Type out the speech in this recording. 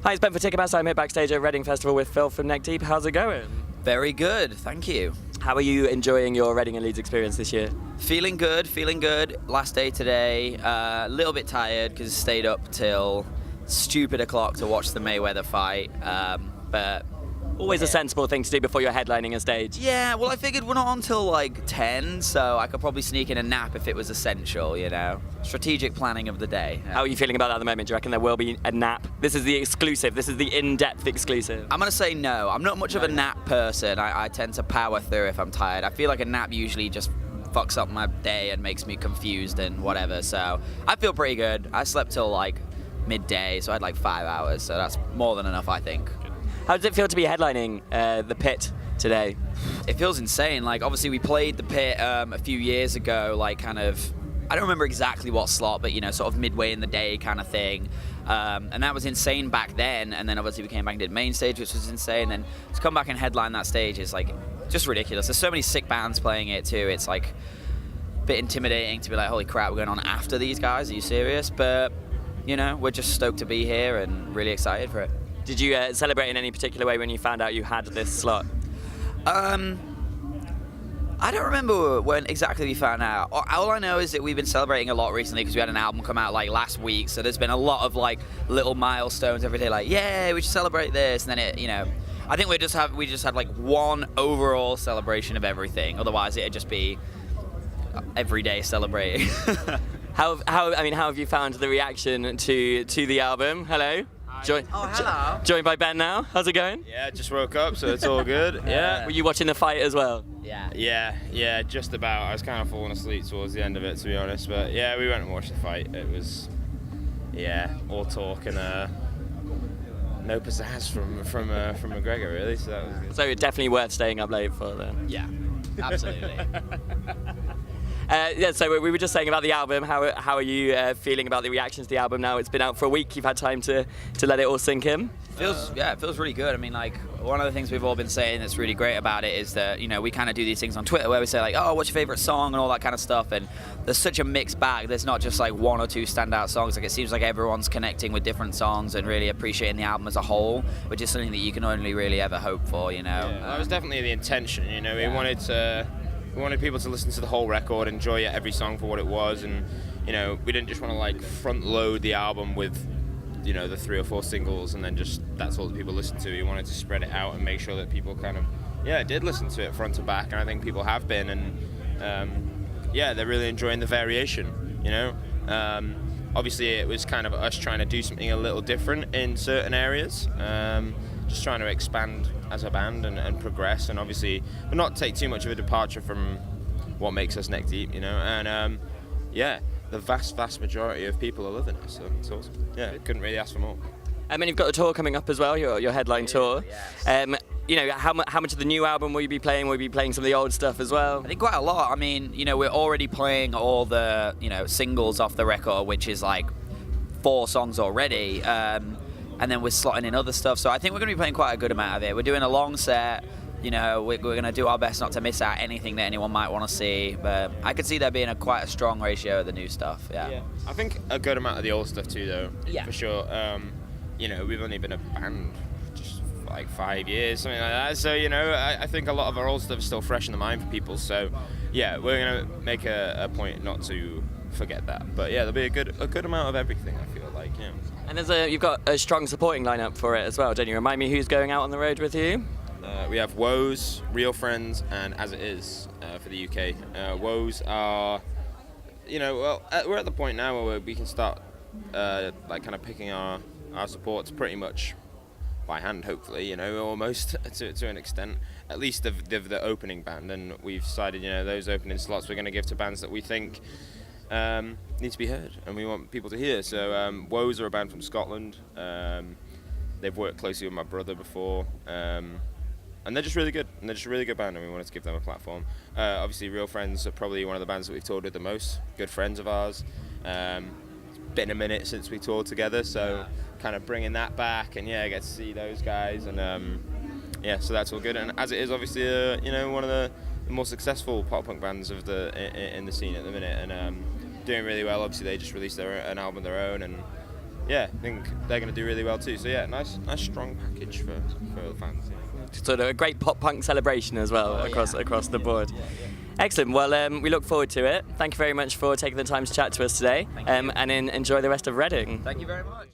Hi, it's Ben for Ticketmaster. I'm here backstage at Reading Festival with Phil from Neck Deep. How's it going? Very good, thank you. How are you enjoying your Reading and Leeds experience this year? Feeling good, feeling good. Last day today, a little bit tired because stayed up till stupid o'clock to watch the Mayweather fight, but Always a sensible thing to do before you're headlining a stage. yeah, well I figured we're not on till like 10, so I could probably sneak in a nap if it was essential, you know. Strategic planning of the day. How are you feeling about that at the moment? Do you reckon there will be a nap? This is the exclusive. This is the in-depth exclusive. I'm going to say no. I'm not much of a nap person. I tend to power through if I'm tired. I feel like a nap usually just fucks up my day and makes me confused and whatever, so I feel pretty good. I slept till like midday, so I had like 5 hours, so that's more than enough, I think. How does it feel to be headlining the Pit today? It feels insane. Like, obviously we played the Pit a few years ago, like kind of, I don't remember exactly what slot, but you know, sort of midway in the day kind of thing. And that was insane back then, and then obviously we came back and did main stage, which was insane. And to come back and headline that stage is like just ridiculous. There's so many sick bands playing it too. It's like a bit intimidating to be like, holy crap, we're going on after these guys, are you serious? But you know, we're just stoked to be here and really excited for it. Did you celebrate in any particular way when you found out you had this slot? I don't remember when exactly we found out. All I know is that we've been celebrating a lot recently because we had an album come out like last week, so there's been a lot of like little milestones every day, like, yeah, we should celebrate this, and then it, you know, I think we just had like one overall celebration of everything. Otherwise it'd just be every day celebrating. How have you found the reaction to the album? Hello. Hello. Joined by Ben now. How's it going? Yeah, just woke up, so it's all good. Yeah. Were you watching the fight as well? Yeah. Just about. I was kind of falling asleep towards the end of it, to be honest. But yeah, we went and watched the fight. It was, all talk and no pizzazz from McGregor, really. So that was good. So definitely worth staying up late for then. Yeah, absolutely. So we were just saying about the album. How are you feeling about the reactions to the album now? It's been out for a week. You've had time to let it all sink in. It feels really good. I mean, like, one of the things we've all been saying that's really great about it is that, you know, we kind of do these things on Twitter where we say like, oh, what's your favorite song and all that kind of stuff, and there's such a mixed bag. There's not just like one or two standout songs. Like, it seems like everyone's connecting with different songs and really appreciating the album as a whole, which is something that you can only really ever hope for, you know. Yeah, that was definitely the intention, you know. We wanted people to listen to the whole record, enjoy every song for what it was, and you know, we didn't just want to like front load the album with, you know, the 3 or 4 singles and then just that's all that people listen to. We wanted to spread it out and make sure that people kind of did listen to it front to back, and I think people have been, and they're really enjoying the variation, you know. Obviously it was kind of us trying to do something a little different in certain areas, just trying to expand as a band and progress, and obviously but not take too much of a departure from what makes us Neck Deep, you know. And the vast majority of people are loving it, so it's awesome. Yeah, couldn't really ask for more. And then you've got the tour coming up as well, your headline tour. Yes. You know, how much of the new album will you be playing? Will you be playing some of the old stuff as well? I think quite a lot. I mean, you know, we're already playing all the, you know, singles off the record, which is like 4 songs already. And then we're slotting in other stuff. So I think we're going to be playing quite a good amount of it. We're doing a long set. You know, we're going to do our best not to miss out anything that anyone might want to see. But I could see there being quite a strong ratio of the new stuff. Yeah. I think a good amount of the old stuff too, though. Yeah. For sure. You know, we've only been a band just for like 5 years, something like that. So, you know, I think a lot of our old stuff is still fresh in the mind for people. So, yeah, we're going to make a point not to forget that. But yeah, there'll be a good amount of everything, I feel like, yeah. And you've got a strong supporting lineup for it as well, don't you? Remind me who's going out on the road with you? We have Woes, Real Friends, and As It Is for the UK. Woes are, you know, well, we're at the point now where we can start like kind of picking our supports pretty much by hand, hopefully, you know, almost to an extent, at least the opening band. And we've decided, you know, those opening slots we're going to give to bands that we think need to be heard and we want people to hear. So Woes are a band from Scotland. They've worked closely with my brother before, and they're just really good. And they're just a really good band, and we wanted to give them a platform. Obviously, Real Friends are probably one of the bands that we've toured with the most. Good friends of ours. It's been a minute since we toured together, so kind of bringing that back, and get to see those guys, and so that's all good. And As It Is, obviously, you know, one of the more successful pop punk bands of in the scene at the minute, and doing really well. Obviously, they just released an album of their own, and yeah, I think they're going to do really well too. So yeah, nice strong package for the fans. Yeah. Sort of a great pop punk celebration as well across the board. Excellent. Well, we look forward to it. Thank you very much for taking the time to chat to us today, and enjoy the rest of Reading. Thank you very much.